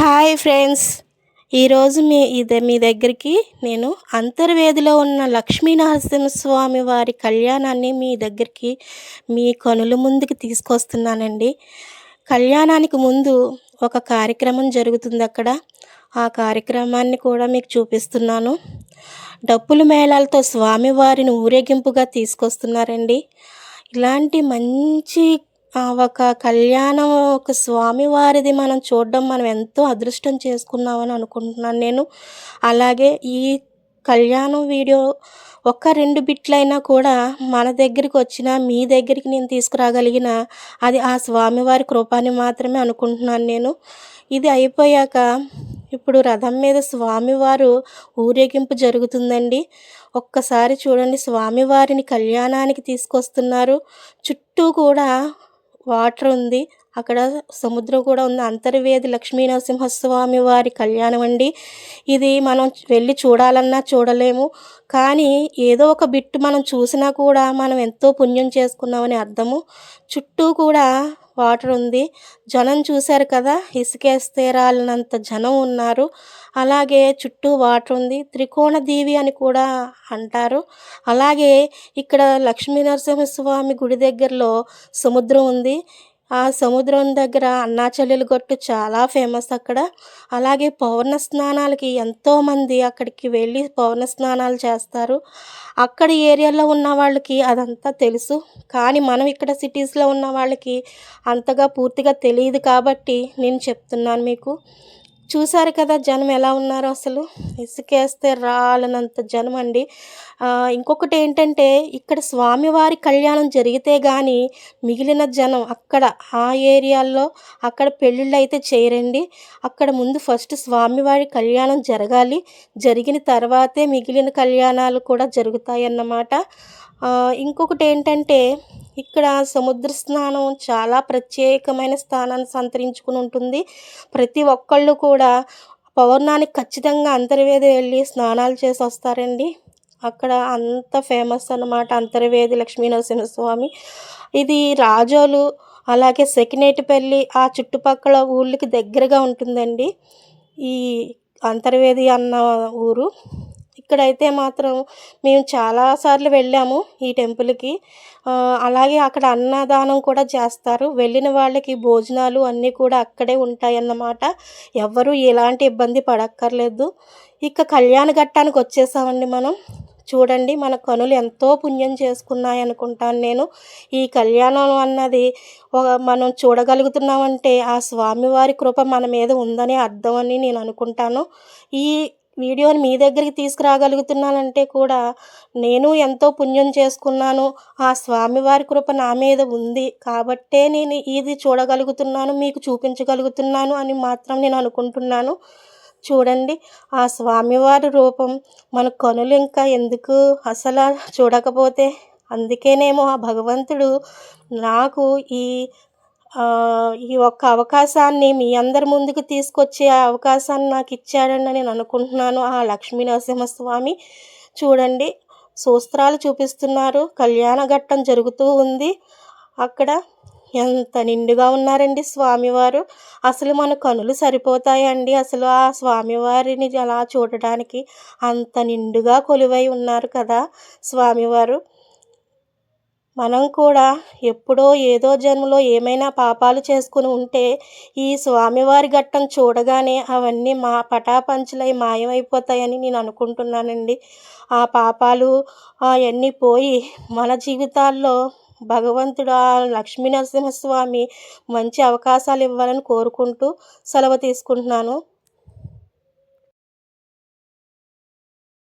Hi friends. ఈరోజు మీ దగ్గరికి నేను అంతర్వేదిలో ఉన్న లక్ష్మీ నరసింహస్వామి వారి కళ్యాణాన్ని మీ దగ్గరికి మీ కనుల ముందుకు తీసుకొస్తున్నానండి. కళ్యాణానికి ముందు ఒక కార్యక్రమం జరుగుతుంది అక్కడ. ఆ కార్యక్రమాన్ని కూడా మీకు చూపిస్తున్నాను. డప్పుల మేళాలతో స్వామివారిని ఊరేగింపుగా తీసుకొస్తున్నారండి. ఇలాంటి మంచి ఒక కళ్యాణం, ఒక స్వామివారిది మనం ఎంతో అదృష్టం చేసుకున్నామని అనుకుంటున్నాను నేను. అలాగే ఈ కళ్యాణం వీడియో ఒక 2 బిట్లైనా కూడా మన దగ్గరికి వచ్చినా, మీ దగ్గరికి నేను తీసుకురాగలిగిన అది ఆ స్వామివారి కృప అని మాత్రమే అనుకుంటున్నాను నేను. ఇది అయిపోయాక ఇప్పుడు రథం మీద స్వామివారు ఊరేగింపు జరుగుతుందండి. ఒక్కసారి చూడండి, స్వామివారిని కళ్యాణానికి తీసుకొస్తున్నారు. చుట్టూ కూడా వాటర్ ఉంది. అక్కడ సముద్రం కూడా ఉంది. అంతర్వేది లక్ష్మీ నరసింహస్వామి వారి కళ్యాణం అండి. ఇది మనం వెళ్ళి చూడాలన్నా చూడలేము. కానీ ఏదో ఒక బిట్టు మనం చూసినా కూడా మనం ఎంతో పుణ్యం చేసుకున్నామని అర్థము. చుట్టూ కూడా వాటర్ ఉంది. జనం చూశారు కదా, ఇసుకేస్తే రాలినంత జనం ఉన్నారు. అలాగే చుట్టూ వాటర్ ఉంది. త్రికోణ దీవి అని కూడా అంటారు. అలాగే ఇక్కడ లక్ష్మీ నరసింహస్వామి గుడి దగ్గరలో సముద్రం ఉంది. ఆ సముద్రం దగ్గర అన్నాచెల్లెలు గట్టు చాలా ఫేమస్ అక్కడ. అలాగే పౌర్ణ స్నానాలకి ఎంతోమంది అక్కడికి వెళ్ళి పౌర్ణ స్నానాలు చేస్తారు. అక్కడ ఏరియాలో ఉన్న వాళ్ళకి అదంతా తెలుసు. కానీ మనం ఇక్కడ సిటీస్లో ఉన్న వాళ్ళకి అంతగా పూర్తిగా తెలియదు కాబట్టి నేను చెప్తున్నాను మీకు. చూశారు కదా జనం ఎలా ఉన్నారో, అసలు ఇసుకేస్తే రాలనంత జనం అండి. ఇంకొకటి ఏంటంటే, ఇక్కడ స్వామివారి కళ్యాణం జరిగితే కానీ మిగిలిన జనం అక్కడ ఆ ఏరియాల్లో అక్కడ పెళ్ళిళ్ళు అయితే చేయరండి. అక్కడ ముందు ఫస్ట్ స్వామివారి కళ్యాణం జరగాలి. జరిగిన తర్వాతే మిగిలిన కళ్యాణాలు కూడా జరుగుతాయన్నమాట. ఇంకొకటి ఏంటంటే, ఇక్కడ సముద్ర స్నానం చాలా ప్రత్యేకమైన స్థానాన్ని సంతరించుకుని ఉంటుంది. ప్రతి ఒక్కళ్ళు కూడా పౌర్ణానికి ఖచ్చితంగా అంతర్వేది వెళ్ళి స్నానాలు చేసి వస్తారండి. అక్కడ అంత ఫేమస్ అన్నమాట అంతర్వేది లక్ష్మీ నరసింహస్వామి. ఇది రాజోలు, అలాగే సెకినేటిపల్లి ఆ చుట్టుపక్కల ఊళ్ళకి దగ్గరగా ఉంటుందండి ఈ అంతర్వేది అన్న ఊరు. ఇక్కడైతే మాత్రం మేము చాలాసార్లు వెళ్ళాము ఈ టెంపుల్కి. అలాగే అక్కడ అన్నదానం కూడా చేస్తారు. వెళ్ళిన వాళ్ళకి భోజనాలు అన్నీ కూడా అక్కడే ఉంటాయన్నమాట. ఎవ్వరూ ఎలాంటి ఇబ్బంది పడక్కర్లేదు. ఇక కళ్యాణ ఘట్టానికి వచ్చేసామండి మనం. చూడండి, మన కనులు ఎంతో పుణ్యం చేసుకున్నాయి అనుకుంటాను నేను. ఈ కళ్యాణం అన్నది మనం చూడగలుగుతున్నామంటే ఆ స్వామివారి కృప మన మీద ఉందని అర్థం అని నేను అనుకుంటాను. ఈ వీడియోని మీ దగ్గరికి తీసుకురాగలుగుతున్నానంటే కూడా నేను ఎంతో పుణ్యం చేసుకున్నాను. ఆ స్వామివారి కృప నా మీద ఉంది కాబట్టే నేను ఇది చూడగలుగుతున్నాను, మీకు చూపించగలుగుతున్నాను అని మాత్రం నేను అనుకుంటున్నాను. చూడండి, ఆ స్వామివారి రూపం మన కనులు ఇంకా ఎందుకు అసలు చూడకపోతే. అందుకేనేమో ఆ భగవంతుడు నాకు ఈ ఒక్క అవకాశాన్ని మీ అందరి ముందుకు తీసుకొచ్చే ఆ అవకాశాన్ని నాకు ఇచ్చాడని నేను అనుకుంటున్నాను ఆ లక్ష్మీ నరసింహస్వామి. చూడండి, సూస్త్రాలు చూపిస్తున్నారు. కళ్యాణ ఘట్టం జరుగుతూ ఉంది. అక్కడ ఎంత నిండుగా ఉన్నారండి స్వామివారు. అసలు మన కనులు సరిపోతాయండి అసలు ఆ స్వామివారిని అలా చూడడానికి. అంత నిండుగా కొలువై ఉన్నారు కదా స్వామివారు. మనం కూడా ఎప్పుడో ఏదో జన్మలో ఏమైనా పాపాలు చేసుకుని ఉంటే ఈ స్వామివారి ఘట్టం చూడగానే అవన్నీ పటాపంచలై మాయమైపోతాయని నేను అనుకుంటున్నానండి. ఆ పాపాలు అవన్నీ పోయి మన జీవితాల్లో భగవంతుడు ఆ లక్ష్మీ నరసింహస్వామి మంచి అవకాశాలు ఇవ్వాలని కోరుకుంటూ సెలవు తీసుకుంటున్నాను.